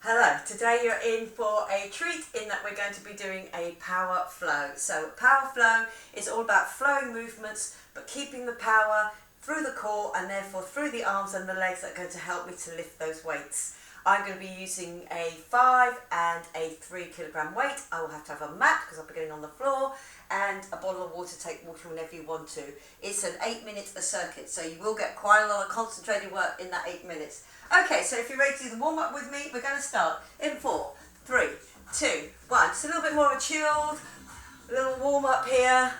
Hello, today you're in for a treat in that we're going to be doing a power flow. So power flow is all about flowing movements but keeping the power through the core and therefore through the arms and the legs that are going to help me to lift those weights. I'm going to be using a 5 and a 3 kilogram weight. I will have to have a mat because I'll be getting on the floor and a bottle of water. Take water whenever you want to. It's an 8 minute circuit, so you will get quite a lot of concentrated work in that 8 minutes. Okay, so if you're ready to do the warm up with me, we're going to start in 4, 3, 2, 1. Just a little bit more of a chilled, little warm up here.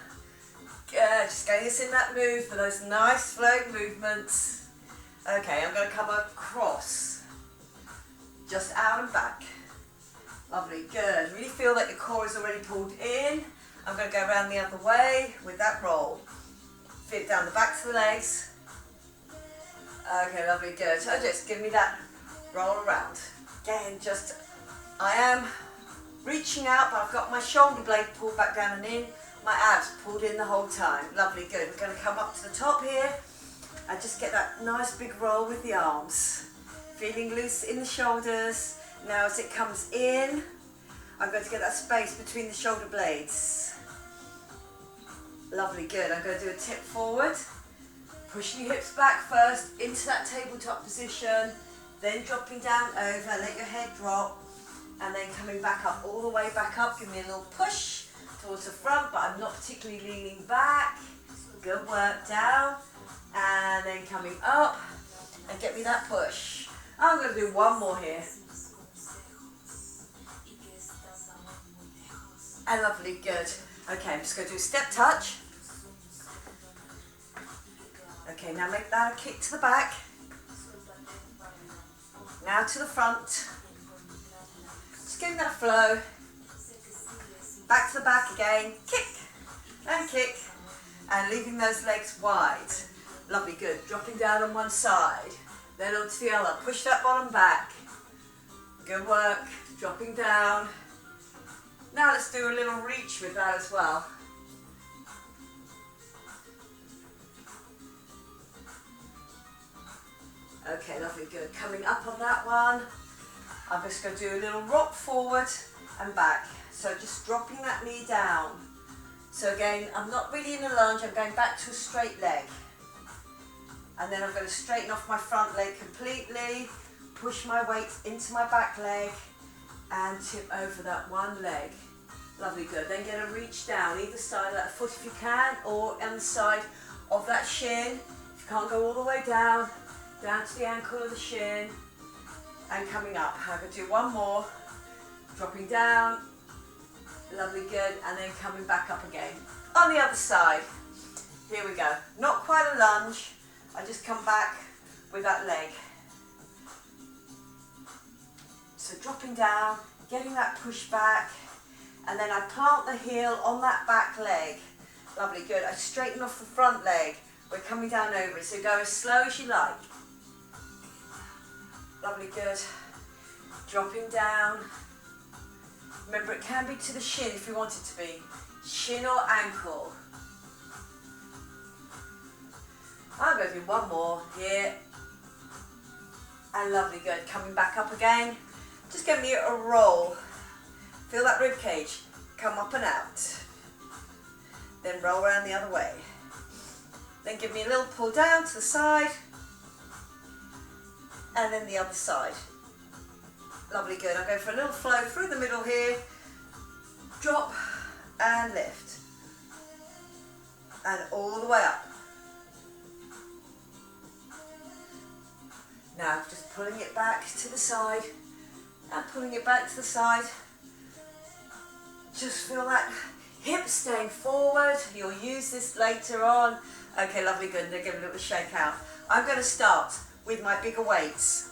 Just getting us in that mood for those nice flowing movements. Okay, I'm going to come across, just out and back. Lovely, good. Really feel that your core is already pulled in. I'm going to go around the other way with that roll. Feel it down the backs of the legs. Okay, lovely, good. So just give me that roll around. Again, I am reaching out, but I've got my shoulder blade pulled back down and in. My abs pulled in the whole time. Lovely, good. We're going to come up to the top here and just get that nice big roll with the arms. Feeling loose in the shoulders. Now as it comes in, I'm going to get that space between the shoulder blades. Lovely, good. I'm going to do a tip forward. Pushing your hips back first into that tabletop position, then dropping down over, let your head drop, and then coming back up, all the way back up. Give me a little push towards the front, but I'm not particularly leaning back. Good work, down, and then coming up, and get me that push. I'm going to do one more here. And lovely, good. Okay, I'm just going to do a step touch. Okay, now make that a kick to the back. Now to the front. Just getting that flow. Back to the back again. Kick and kick. And leaving those legs wide. Lovely, good. Dropping down on one side. Then onto the other. Push that bottom back. Good work. Dropping down. Now let's do a little reach with that as well. Okay, lovely, good. Coming up on that one, I'm just going to do a little rock forward and back. So just dropping that knee down. So again, I'm not really in a lunge, I'm going back to a straight leg. And then I'm going to straighten off my front leg completely, push my weight into my back leg, and tip over that one leg. Lovely, good. Then get a reach down, either side of that foot if you can, or on the side of that shin. If you can't go all the way down to the ankle of the shin, and coming up. I'm going to do one more, dropping down, lovely, good, and then coming back up again. On the other side, here we go. Not quite a lunge, I just come back with that leg. So dropping down, getting that push back, and then I plant the heel on that back leg. Lovely, good. I straighten off the front leg. We're coming down over it, so go as slow as you like. Lovely, good. Dropping down. Remember, it can be to the shin if you want it to be. Shin or ankle. I'm going to do one more here. And lovely, good. Coming back up again. Just give me a roll. Feel that rib cage. Come up and out. Then roll around the other way. Then give me a little pull down to the side. And then the other side. Lovely, good. I'm going for a little flow through the middle here. Drop and lift. And all the way up. Now just pulling it back to the side. And pulling it back to the side. Just feel that hip staying forward. You'll use this later on. Okay, lovely, good. Then give it a little shake out. I'm going to start with my bigger weights.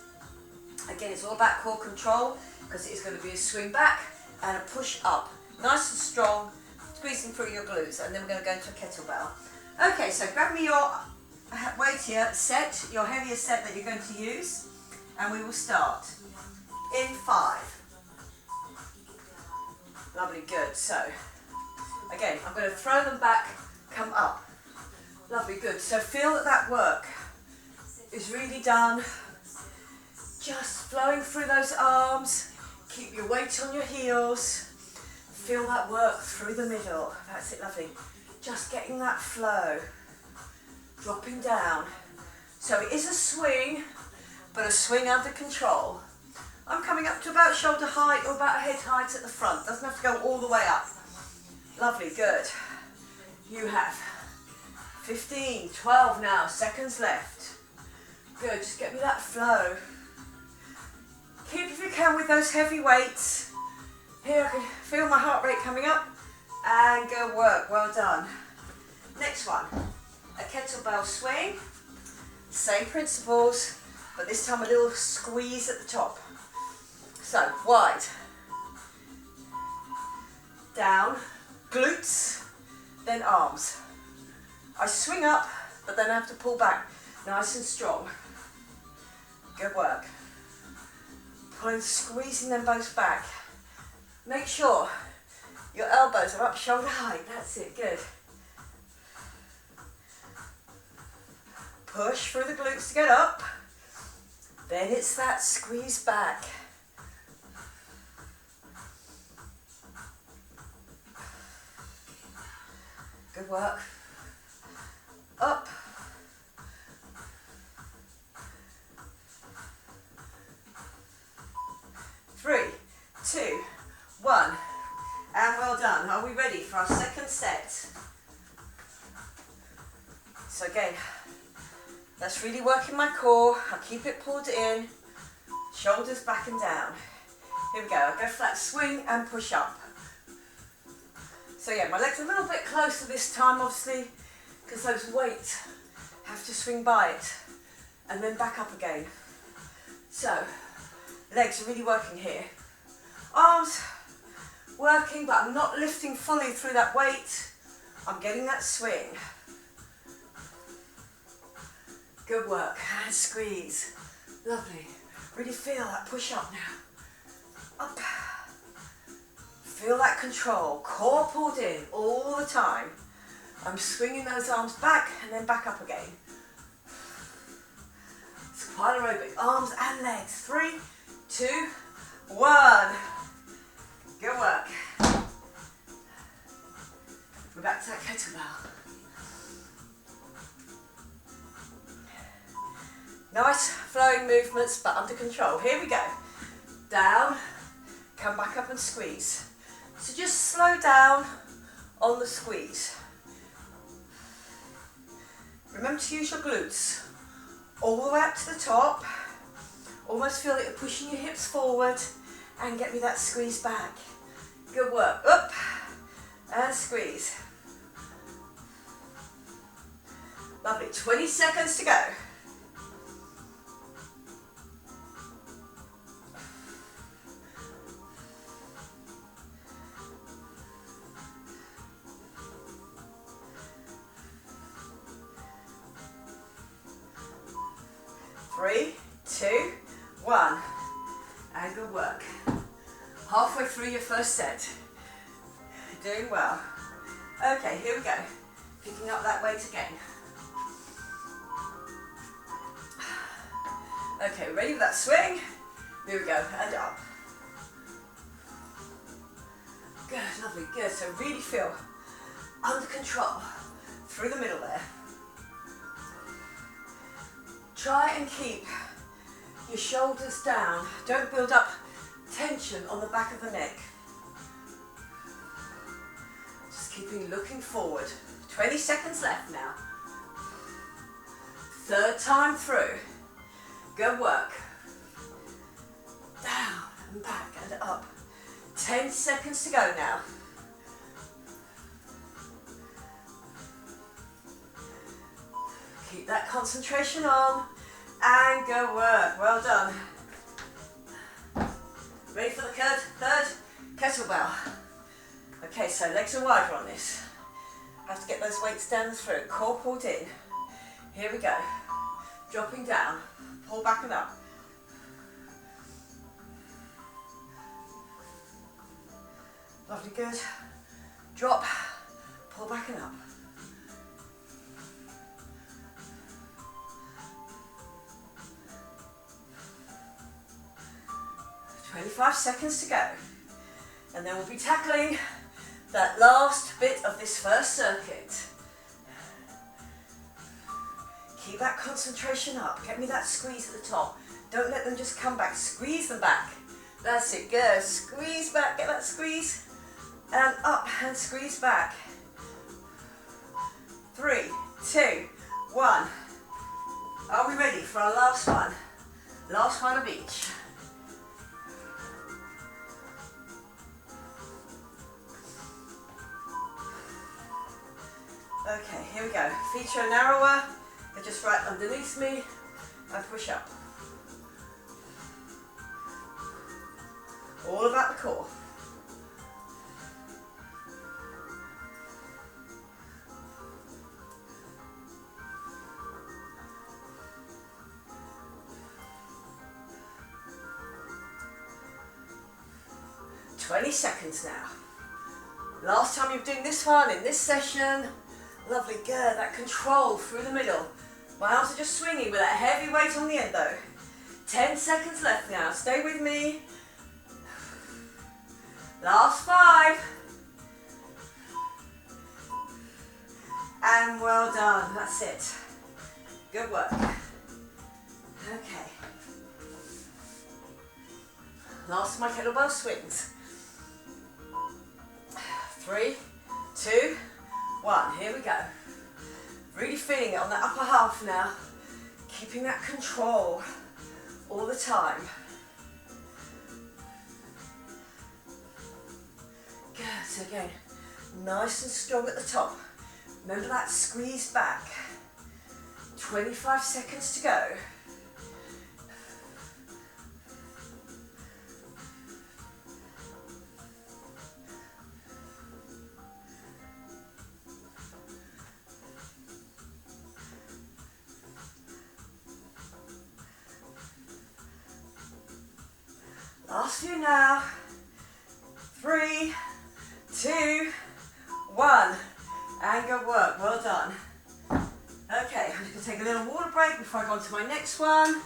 Again, it's all about core control because it is going to be a swing back and a push up. Nice and strong, squeezing through your glutes, and then we're going to go into a kettlebell. Okay, so grab me your weight here, set, your heaviest set that you're going to use, and we will start in 5. Lovely, good. So, again, I'm going to throw them back, come up. Lovely, good. So feel that work is really done just Just flowing through those arms. Keep your weight on your heels. Feel that work through the middle. That's it, lovely. Just getting that flow. Dropping down. So it is a swing, but a swing under control. I'm coming up to about shoulder height or about head height at the front. Doesn't have to go all the way up. Lovely, good. You have 15, 12 now, seconds left. Good, just get me that flow. Keep if you can with those heavy weights. Here I can feel my heart rate coming up. And good work, well done. Next one, a kettlebell swing. Same principles, but this time a little squeeze at the top. So, wide. Down, glutes, then arms. I swing up, but then I have to pull back, nice and strong. Good work. Pulling, squeezing them both back. Make sure your elbows are up shoulder height, that's it, good. Push through the glutes to get up. Then it's that squeeze back. Good work. Up. Three, two, one. And well done. Are we ready for our second set? So again, that's really working my core. I'll keep it pulled in. Shoulders back and down. Here we go. I'll go flat swing and push up. So yeah, my legs are a little bit closer this time, obviously, because those weights have to swing by it. And then back up again. So, legs are really working here. Arms working, but I'm not lifting fully through that weight. I'm getting that swing. Good work, and squeeze. Lovely. Really feel that push up now. Up. Feel that control. Core pulled in all the time. I'm swinging those arms back and then back up again. It's quite aerobic. Arms and legs. 3, 2, 1. Good work. We're back to that kettlebell. Nice flowing movements, but under control. Here we go. Down, come back up and squeeze. So just slow down on the squeeze. Remember to use your glutes. All the way up to the top. Almost feel that you're pushing your hips forward and get me that squeeze back. Good work. Up and squeeze. Lovely. 20 seconds to go. Three, two, one, and good work. Halfway through your first set. Doing well. Okay, here we go. Picking up that weight again. Okay, ready for that swing? Here we go, and up. Good, lovely, good. So really feel under control through the middle there. Try and keep your shoulders down. Don't build up tension on the back of the neck. Just keeping looking forward. 20 seconds left now. Third time through. Good work. Down and back and up. 10 seconds to go now. Keep that concentration on. And good work. Well done. Ready for the third kettlebell. Okay, so legs are wider on this. Have to get those weights down the throat. Core pulled in. Here we go. Dropping down. Pull back and up. Lovely, good. Drop. Pull back and up. 25 seconds to go. And then we'll be tackling that last bit of this first circuit. Keep that concentration up. Get me that squeeze at the top. Don't let them just come back. Squeeze them back. That's it. Good. Squeeze back. Get that squeeze. And up and squeeze back. 3, 2, 1. Are we ready for our last one? Last one of each. Okay, here we go. Feet are narrower. They're just right underneath me. And push up. All about the core. "20 seconds now. Last time you're doing this one in this session. Lovely, good. That control through the middle. My arms are just swinging with that heavy weight on the end though. 10 seconds left now. Stay with me. Last 5. And well done. That's it. Good work. Okay. Last of my kettlebell swings. 3, 2, 1. Here we go. Really feeling it on that upper half now. Keeping that control all the time. Good. So again, nice and strong at the top. Remember that squeeze back. 25 seconds to go. Last few now. 3, 2, 1. And good work. Well done. Okay, I'm just going to take a little water break before I go on to my next one.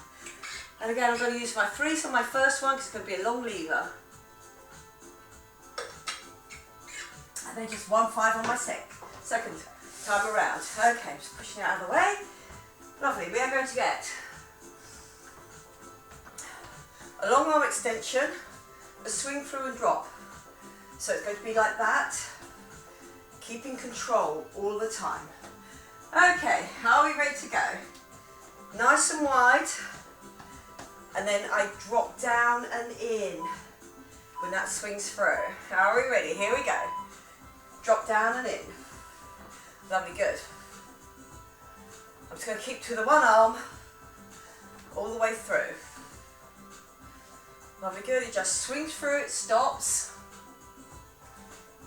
And again, I'm going to use my 3s on my first one because it's going to be a long lever. And then just 1 5 on my second time around. Okay, just pushing it out of the way. Lovely. We are going to get a long arm extension, a swing through and drop. So it's going to be like that, keeping control all the time. Okay, are we ready to go? Nice and wide, and then I drop down and in when that swings through. Are we ready? Here we go. Drop down and in. Lovely, good. I'm just going to keep to the one arm all the way through. Lovely, good. It just swings through, it stops.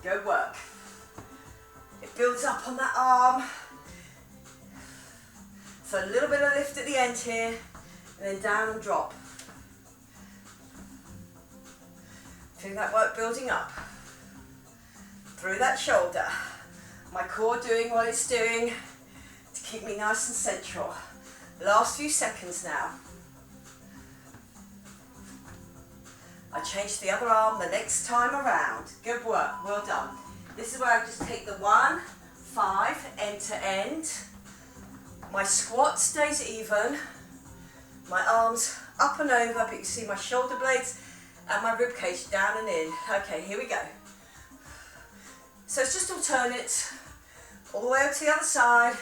Good work. It builds up on that arm. So a little bit of lift at the end here, and then down and drop. Feeling that work building up. Through that shoulder. My core doing what it's doing to keep me nice and central. Last few seconds now. I change the other arm the next time around. Good work, well done. This is where I just take the 1, 5, end to end. My squat stays even. My arms up and over, but you see my shoulder blades and my rib cage down and in. Okay, here we go. So it's just alternate, all the way over to the other side,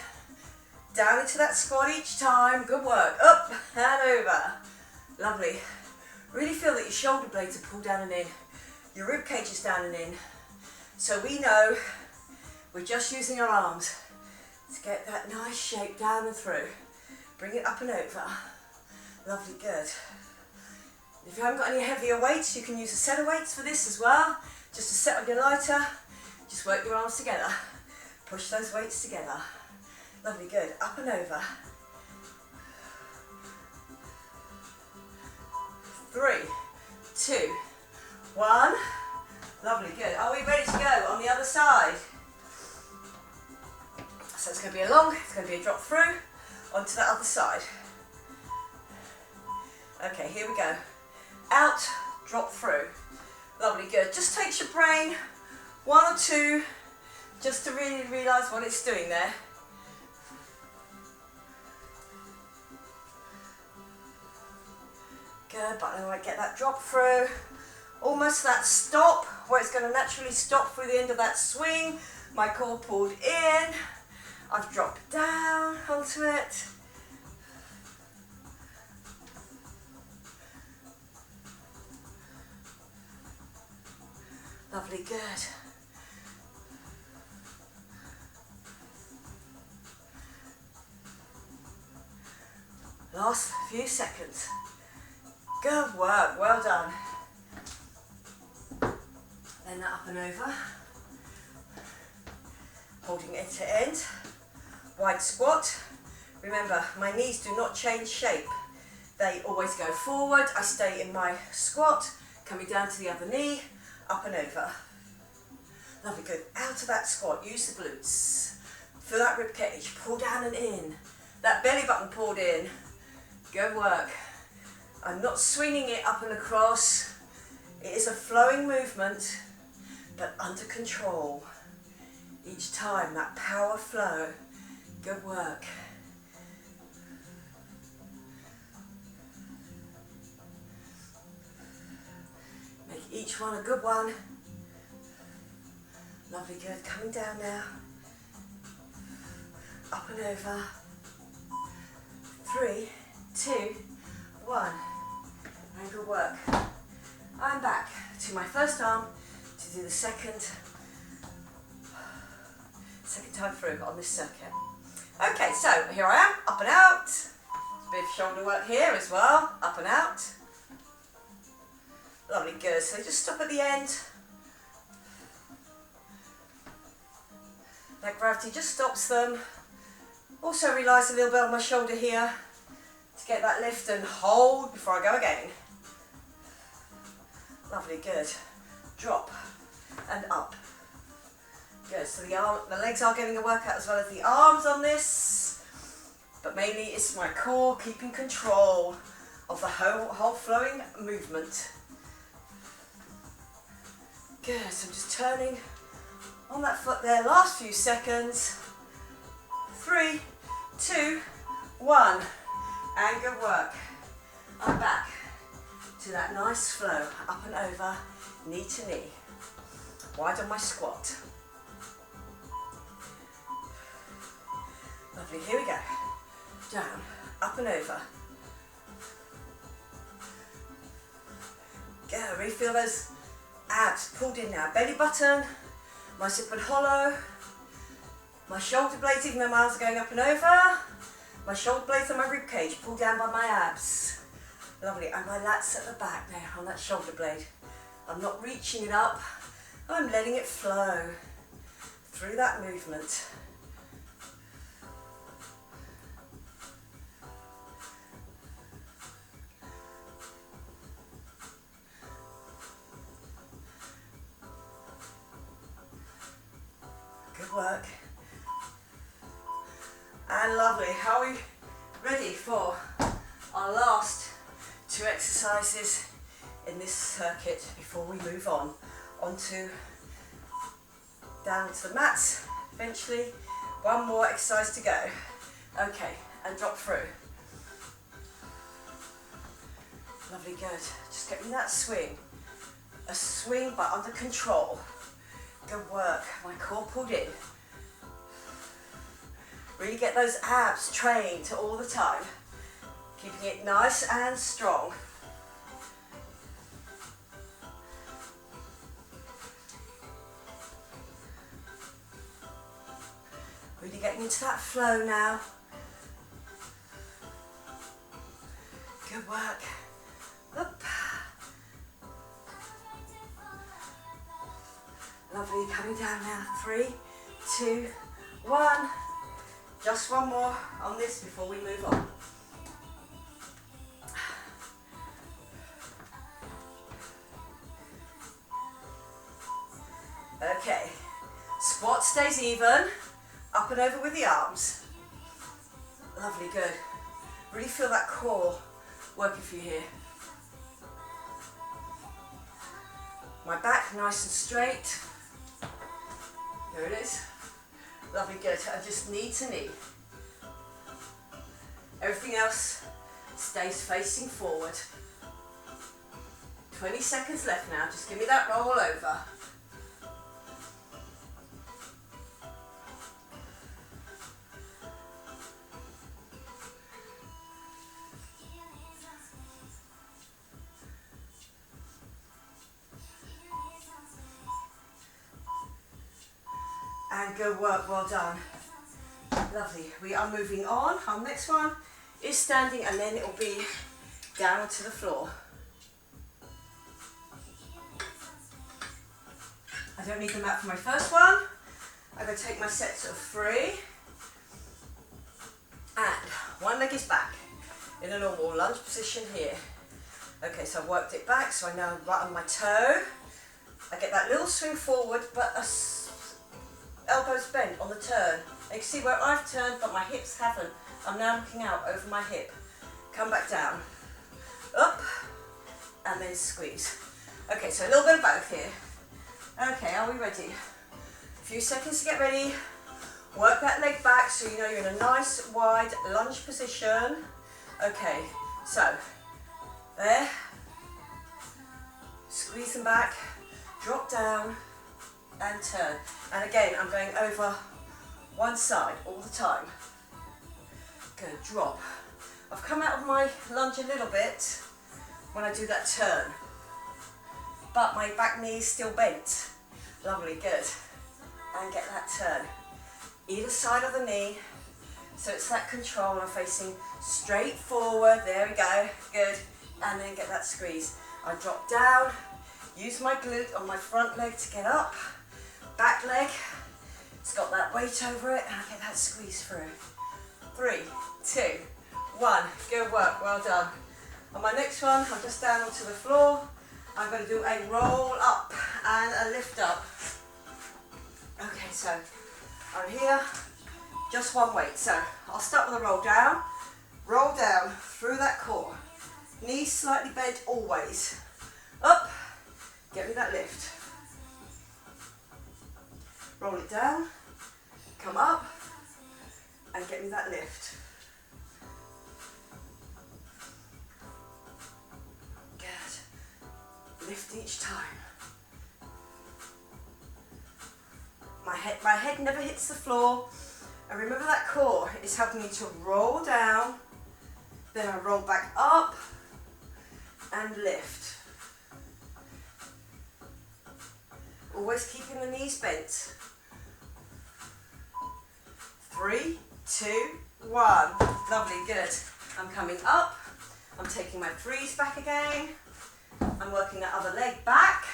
down into that squat each time. Good work, up and over. Lovely. Really feel that your shoulder blades are pulled down and in, your rib cage is down and in. So we know we're just using our arms to get that nice shape down and through. Bring it up and over. Lovely, good. If you haven't got any heavier weights, you can use a set of weights for this as well. Just a set on your lighter. Just work your arms together. Push those weights together. Lovely, good. Up and over. 3, 2, 1. Lovely, good. Are we ready to go on the other side? So it's going to be a long, it's going to be a drop through onto that other side. Okay, here we go. Out, drop through. Lovely, good. Just takes your brain 1 or 2 just to really realise what it's doing there. Good, but I might get that drop through. Almost that stop, where it's going to naturally stop through the end of that swing. My core pulled in. I've dropped down onto it. Lovely, good. Last few seconds. Good work, well done. Then that up and over. Holding end to end. Wide squat. Remember, my knees do not change shape. They always go forward. I stay in my squat, coming down to the other knee, up and over. Lovely, good. Out of that squat, use the glutes. Feel that rib cage, pull down and in. That belly button pulled in. Good work. I'm not swinging it up and across. It is a flowing movement, but under control. Each time, that power flow. Good work. Make each one a good one. Lovely, good. Coming down now. Up and over. 3, 2, 1. And good work. I'm back to my first arm to do the second time through on this circuit. Okay, so here I am, up and out. A bit of shoulder work here as well, up and out. Lovely, good. So just stop at the end. That gravity just stops them. Also relies a little bit on my shoulder here to get that lift and hold before I go again. Lovely, good. Drop and up. Good, so the legs are getting a workout as well as the arms on this, but mainly it's my core keeping control of the whole flowing movement. Good, so I'm just turning on that foot there, last few seconds. 3, 2, 1, and good work. I'm back to that nice flow, up and over, knee to knee, wide on my squat. Lovely, here we go. Down, up and over. Go, really feel those abs pulled in now. Belly button, my hip and hollow, my shoulder blades, even though my arms are going up and over. My shoulder blades on my rib cage, pulled down by my abs. Lovely, and my lats at the back now on that shoulder blade. I'm not reaching it up, I'm letting it flow through that movement. Good work. And lovely. How are we ready for our last 2 exercises in this circuit before we move on onto down to the mats eventually. One more exercise to go. Okay, and drop through. Lovely, good. Just getting that swing. A swing but under control. Good work. My core pulled in. Really get those abs trained all the time. Keeping it nice and strong. Really getting into that flow now. Good work. Up. Lovely, coming down now. 3, 2, 1. Just one more on this before we move on. Okay, squat stays even, up and over with the arms. Lovely, good. Really feel that core working for you here. My back nice and straight. There it is. Lovely, good. And just knee to knee. Everything else stays facing forward. 20 seconds left now. Just give me that roll over. And good work, well done. Lovely. We are moving on. Our next one is standing, and then it will be down to the floor. I don't need the mat for my first one. I'm going to take my sets of 3. And one leg is back in a normal lunge position here. Okay, so I've worked it back, so I know I'm right on my toe. I get that little swing forward, but elbows bent on the turn. And you can see where I've turned, but my hips haven't. I'm now looking out over my hip. Come back down. Up, and then squeeze. Okay, so a little bit of both here. Okay, are we ready? A few seconds to get ready. Work that leg back so you know you're in a nice wide lunge position. Okay, so there. Squeeze them back, drop down and turn. And again, I'm going over one side all the time. Good, drop. I've come out of my lunge a little bit when I do that turn, but my back knee is still bent. Lovely, good. And get that turn. Either side of the knee, so it's that control. I'm facing straight forward. There we go, good. And then get that squeeze. I drop down, use my glute on my front leg to get up. Back leg, it's got that weight over it, and I get that squeeze through. 3, 2, 1, good work, well done. On my next one, I'm just down onto the floor. I'm going to do a roll up and a lift up. Okay, so I'm here, just one weight. So I'll start with a roll down through that core. Knees slightly bent always. Up, get me that lift. Roll it down, come up, and get me that lift. Good. Lift each time. My head never hits the floor. And remember that core is helping me to roll down, then I roll back up and lift. Always keeping the knees bent. 3, 2, 1. Lovely, good. I'm coming up. I'm taking my 3s back again. I'm working that other leg back.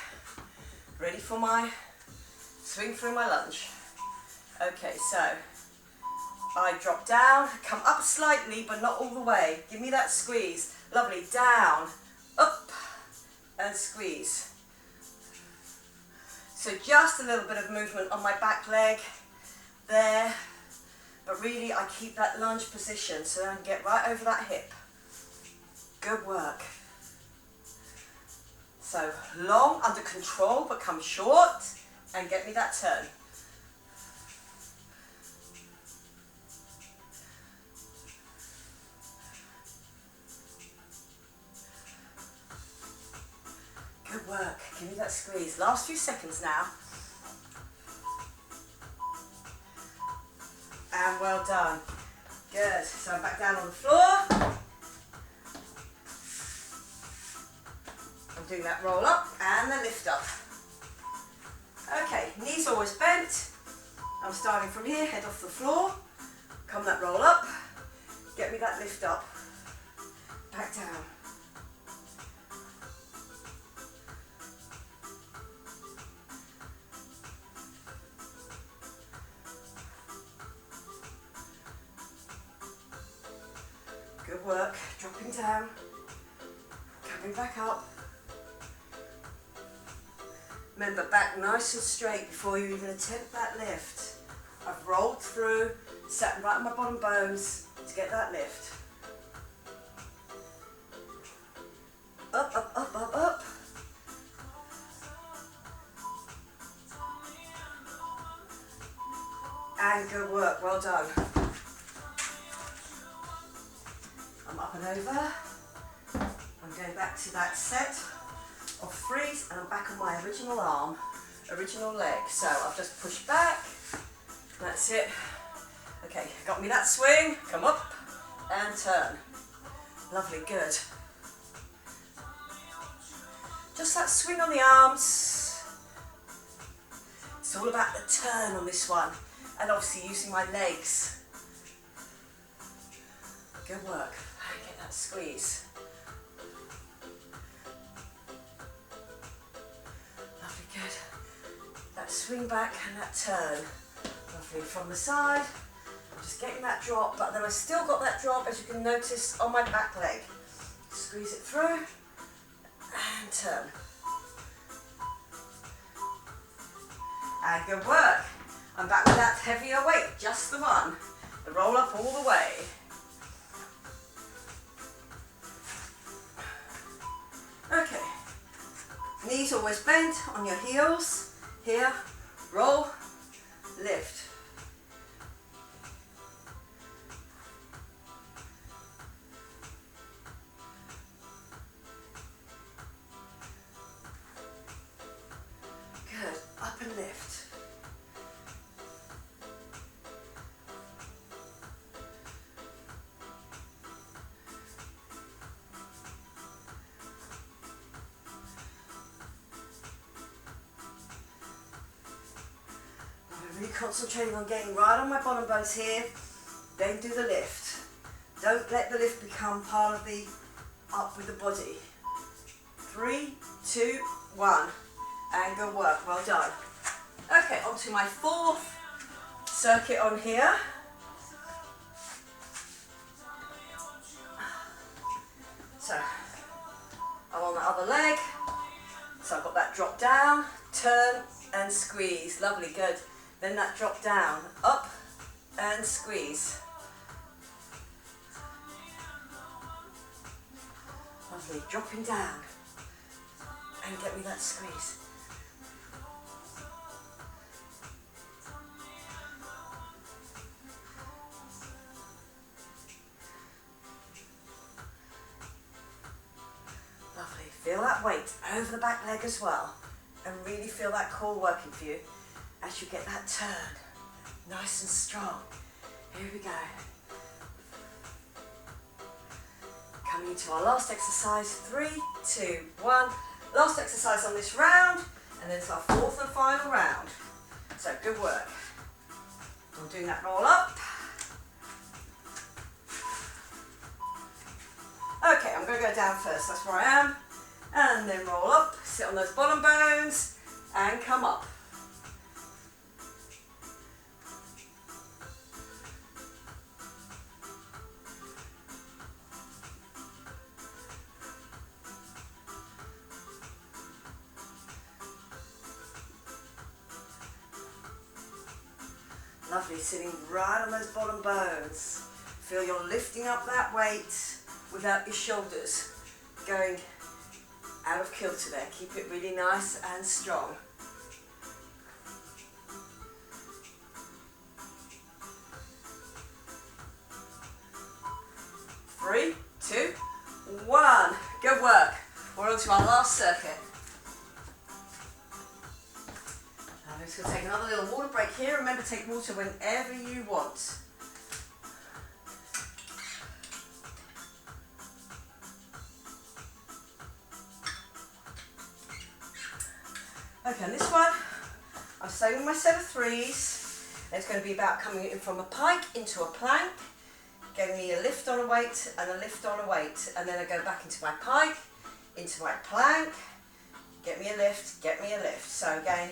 Ready for my swing through my lunge. Okay, so I drop down, come up slightly, but not all the way. Give me that squeeze. Lovely, down, up, and squeeze. So just a little bit of movement on my back leg there, but really I keep that lunge position so that I can get right over that hip. Good work. So long, under control, but come short, and get me that turn. Good work. Give me that squeeze. Last few seconds now. And well done. Good. So I'm back down on the floor. I'm doing that roll up and the lift up. Okay, knees always bent. I'm starting from here, head off the floor. Come that roll up. Get me that lift up. Back down. Good work. Dropping down. Coming back up. Remember, back nice and straight before you even attempt that lift. I've rolled through, sat right on my bottom bones to get that lift. Up, up, up, up, up. And good work, well done. I'm up and over. I'm going back to that set of 3s and I'm back on my original arm, original leg. So I've just pushed back, that's it. Okay, got me that swing, come up and turn. Lovely, good. Just that swing on the arms. It's all about the turn on this one and obviously using my legs. Good work, get that squeeze. Lovely, good. That swing back and that turn. Lovely, from the side. I'm just getting that drop, but then I still got that drop, as you can notice, on my back leg. Squeeze it through and turn. And good work. I'm back with that heavier weight, just the one. The roll up all the way. Okay. Knees always bent on your heels. Here, roll, lift. Good, up and lift. I'm really concentrating on getting right on my bottom bones here, then do the lift. Don't let the lift become part of the up with the body. 3, 2, 1. And good work, well done. Okay, on to my 4th circuit on here. So, I'm on the other leg. So I've got that drop down, turn and squeeze. Lovely, good. Then that drop down, up and squeeze. Lovely, dropping down and get me that squeeze. Lovely, feel that weight over the back leg as well and really feel that core working for you as you get that turn nice and strong. Here we go. Coming into our last exercise, 3, 2, 1. Last exercise on this round, and then it's our 4th and final round. So good work. I'm doing that roll up. Okay, I'm going to go down first, that's where I am. And then roll up, sit on those bottom bones, and come up. Lovely, sitting right on those bottom bones. Feel you're lifting up that weight without your shoulders going out of kilter there. Keep it really nice and strong. Three, 2, 1. Good work. We're on to our last circuit. I'm just going to take another little water break here. Remember, take water whenever you want. Okay, on this one, I'm staying with my set of 3s. It's going to be about coming in from a pike into a plank, getting me a lift on a weight and a lift on a weight, and then I go back into my pike, into my plank, get me a lift, get me a lift. So again,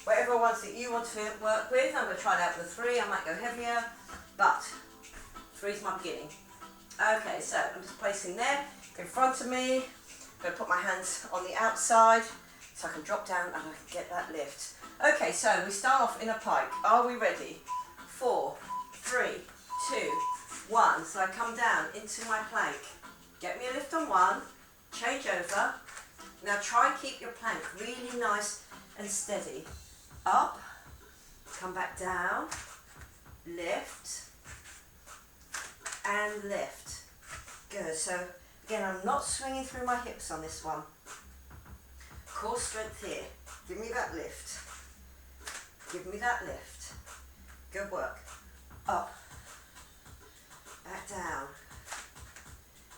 whatever ones that you want to work with, I'm going to try it out with a 3. I might go heavier, but 3 is my beginning. Okay, so I'm just placing there in front of me. I'm going to put my hands on the outside so I can drop down and I can get that lift. Okay, so we start off in a pike. Are we ready? 4, 3, 2, 1. So I come down into my plank. Get me a lift on 1, change over. Now try and keep your plank really nice and steady. Up, come back down, lift, and lift. Good. So again, I'm not swinging through my hips on this one. Core strength here. Give me that lift. Give me that lift. Good work. Up. Back down.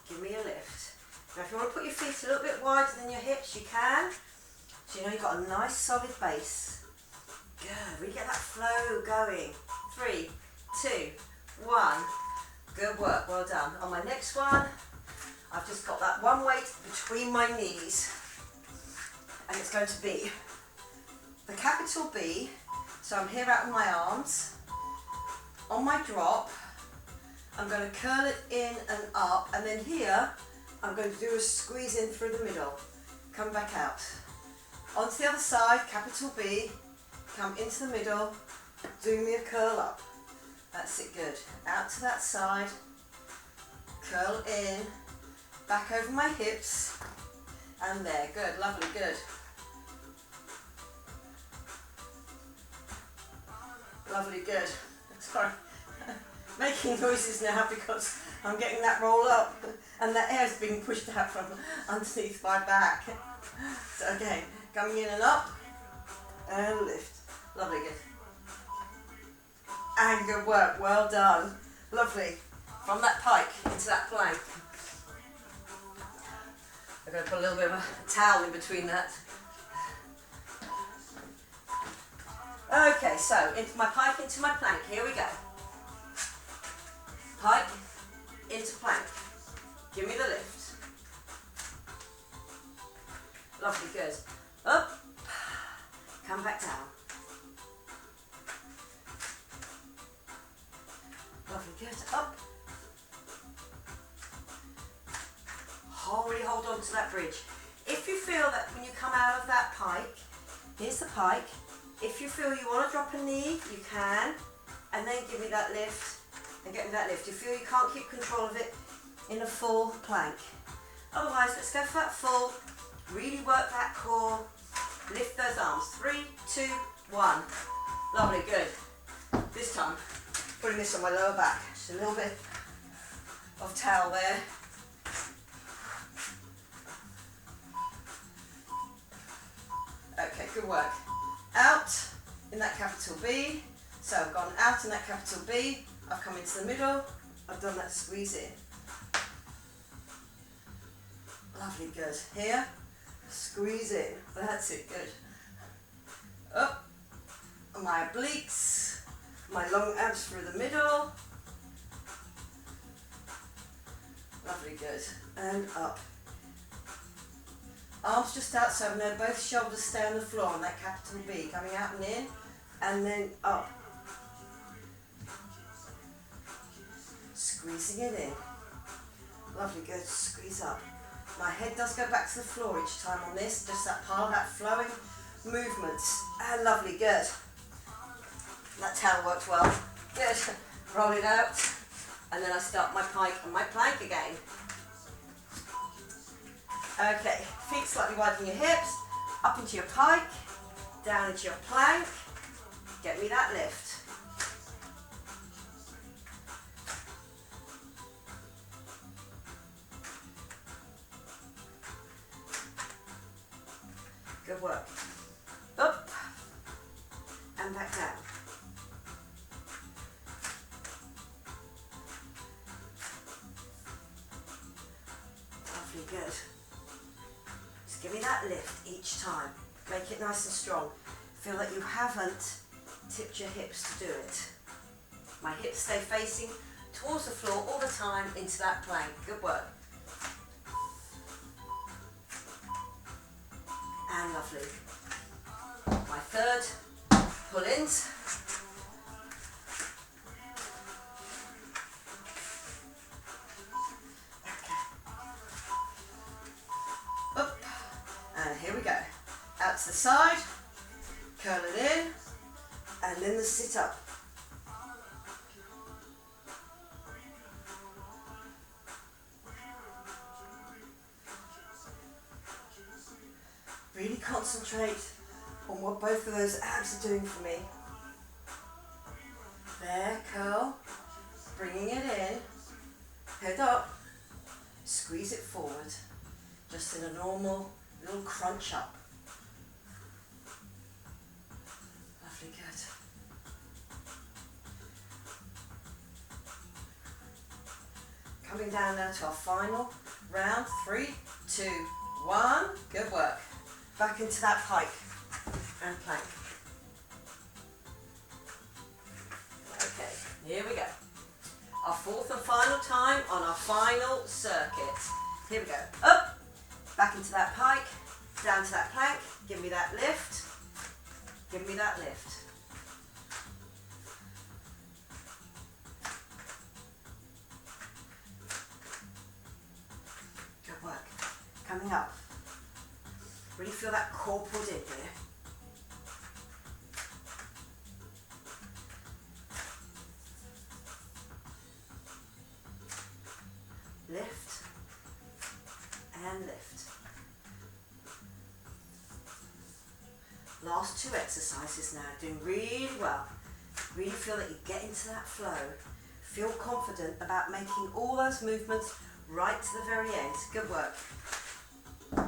Give me a lift. Now if you want to put your feet a little bit wider than your hips, you can. So you know you've got a nice solid base. Good. Really get that flow going. 3, 2, 1. Good work. Well done. On my next one, I've just got that one weight between my knees. And it's going to be the capital B. So I'm here out of my arms. On my drop, I'm going to curl it in and up. And then here, I'm going to do a squeeze in through the middle. Come back out. Onto the other side, capital B. Come into the middle. Do me a curl up. That's it, good. Out to that side. Curl in. Back over my hips. And there, good, lovely, good. Lovely, good. Sorry, making noises now because I'm getting that roll up and that air's being pushed out from underneath my back. So again, coming in and up and lift. Lovely, good. And good work, well done. Lovely. From that pike into that plank. I'm going to put a little bit of a towel in between that. Okay, so into my pike, into my plank. Here we go. Pike, into plank. Give me the lift. Lovely, good. Up. Come back down. Lovely, good. Up. Really hold on to that bridge. If you feel that when you come out of that pike, here's the pike. If you feel you want to drop a knee, you can, and then give me that lift, and get me that lift. You feel you can't keep control of it in a full plank. Otherwise, let's go for that full. Really work that core. Lift those arms. 3, 2, 1. Lovely, good. This time, putting this on my lower back. Just a little bit of towel there. Okay, good work. Out in that capital B. So I've gone out in that capital B. I've come into the middle. I've done that squeeze in. Lovely, good. Here, squeeze in. That's it, good. Up. My obliques. My long abs through the middle. Lovely, good. And up. Arms just out, so I know both shoulders stay on the floor on that capital B. Coming out and in, and then up. Squeezing it in. Lovely, good. Squeeze up. My head does go back to the floor each time on this, just that part of that flowing movement. And lovely, good. That towel worked well. Good. Roll it out, and then I start my pike and my plank again. Okay, feet slightly wider than your hips, up into your pike, down into your plank. Get me that lift. Good work. Up and back down. Lovely, good. Give me that lift each time. Make it nice and strong. Feel that you haven't tipped your hips to do it. My hips stay facing towards the floor all the time into that plank. Good work. And lovely. My third pull-ins. Here we go. Out to the side, curl it in, and then the sit up. Really concentrate on what both of those abs are doing for me. There, curl. Bringing it in. Head up. Squeeze it forward. Just in a normal little crunch up. Lovely, good. Coming down now to our final round. 3, 2, 1. Good work. Back into that pike and plank. Okay, here we go. Our fourth and final time on our final circuit. Here we go. Up, back into that pike, down to that plank. Give me that lift. Give me that lift. Good work. Coming up. Really feel that core pulled in here. Lift and lift. Last 2 exercises now, doing really well. Really feel that you get into that flow. Feel confident about making all those movements right to the very end. Good work.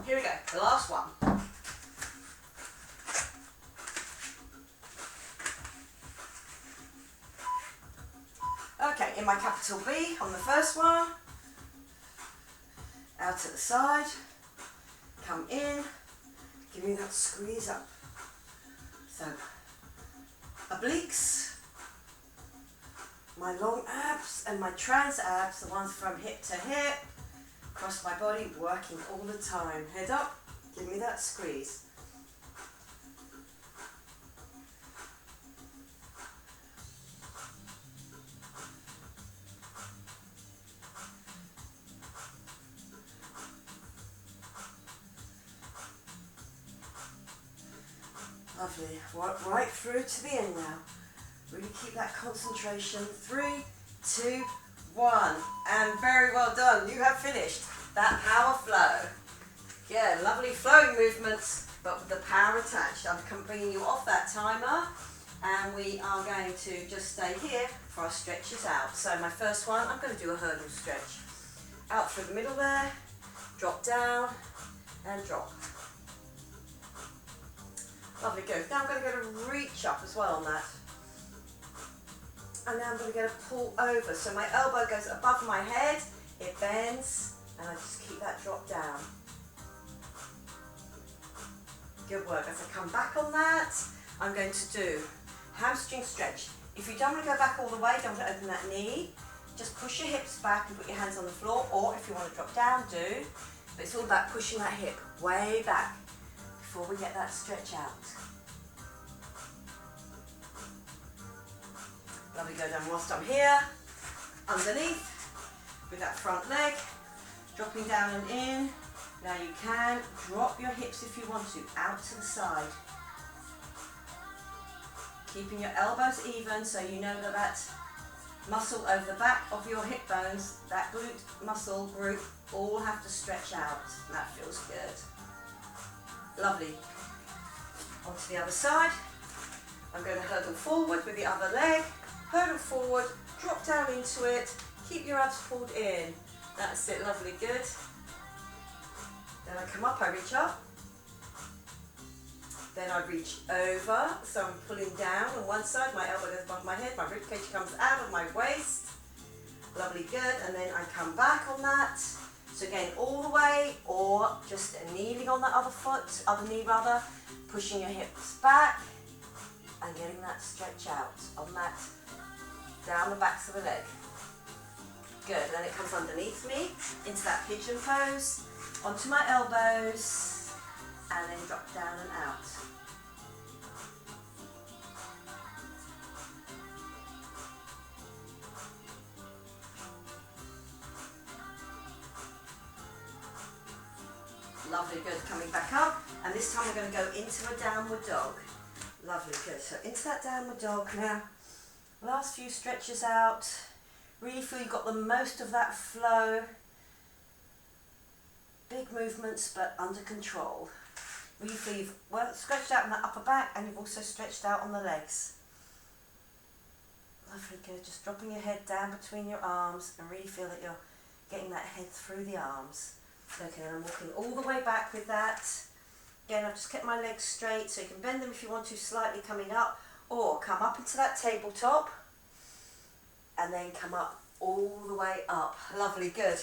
Here we go, the last one. Okay, in my capital B on the first one. Out to the side, come in, give me that squeeze up. So, obliques, my long abs and my trans abs, the ones from hip to hip, across my body, working all the time. Head up, give me that squeeze. Lovely. Work right through to the end now. Really keep that concentration. 3, 2, 1. And very well done. You have finished that power flow. Yeah, lovely flowing movements, but with the power attached. I'm bringing you off that timer, and we are going to just stay here for our stretches out. So my first one, I'm going to do a hurdle stretch. Out through the middle there, drop down, and drop. Lovely, good. Now I'm going to get a reach up as well on that. And now I'm going to get a pull over. So my elbow goes above my head, it bends, and I just keep that drop down. Good work. As I come back on that, I'm going to do hamstring stretch. If you don't want to go back all the way, don't want to open that knee, just push your hips back and put your hands on the floor, or if you want to drop down, do. But it's all about pushing that hip way back before we get that stretch out. Lovely, go down whilst I'm here, underneath, with that front leg, dropping down and in. Now you can drop your hips if you want to, out to the side. Keeping your elbows even so you know that that muscle over the back of your hip bones, that glute muscle group, all have to stretch out. That feels good. Lovely. Onto the other side. I'm going to hurdle forward with the other leg. Hurdle forward, drop down into it. Keep your abs pulled in. That's it, lovely, good. Then I come up, I reach up. Then I reach over, so I'm pulling down on one side. My elbow goes above my head, my ribcage comes out of my waist. Lovely, good. And then I come back on that. So again, all the way, or just kneeling on that other foot, other knee rather, pushing your hips back and getting that stretch out on that, down the backs of the leg. Good, then it comes underneath me, into that pigeon pose, onto my elbows, and then drop down and out. Lovely, good. Coming back up, and this time we're going to go into a downward dog. Lovely, good. So into that downward dog now. Last few stretches out. Really feel you've got the most of that flow. Big movements, but under control. Really feel you've stretched out in that upper back, and you've also stretched out on the legs. Lovely, good. Just dropping your head down between your arms and really feel that you're getting that head through the arms. Okay, and I'm walking all the way back with that. Again, I've just kept my legs straight, so you can bend them if you want to, slightly coming up, or come up into that tabletop and then come up all the way up. Lovely, good.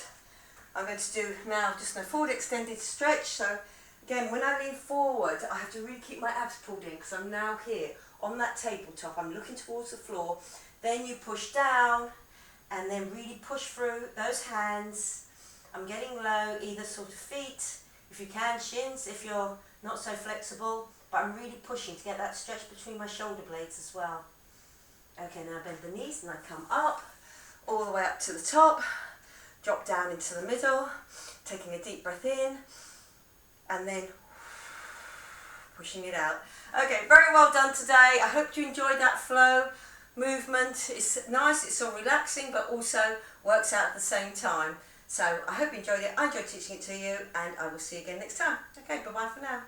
I'm going to do now just a forward extended stretch. So again, when I lean forward, I have to really keep my abs pulled in because I'm now here on that tabletop. I'm looking towards the floor. Then you push down and then really push through those hands. I'm getting low, either sort of feet, if you can, shins, if you're not so flexible, but I'm really pushing to get that stretch between my shoulder blades as well. Okay, now bend the knees and I come up, all the way up to the top, drop down into the middle, taking a deep breath in, and then pushing it out. Okay, very well done today. I hope you enjoyed that flow movement. It's nice, it's all relaxing, but also works out at the same time. So I hope you enjoyed it. I enjoyed teaching it to you, and I will see you again next time. Okay, bye-bye for now.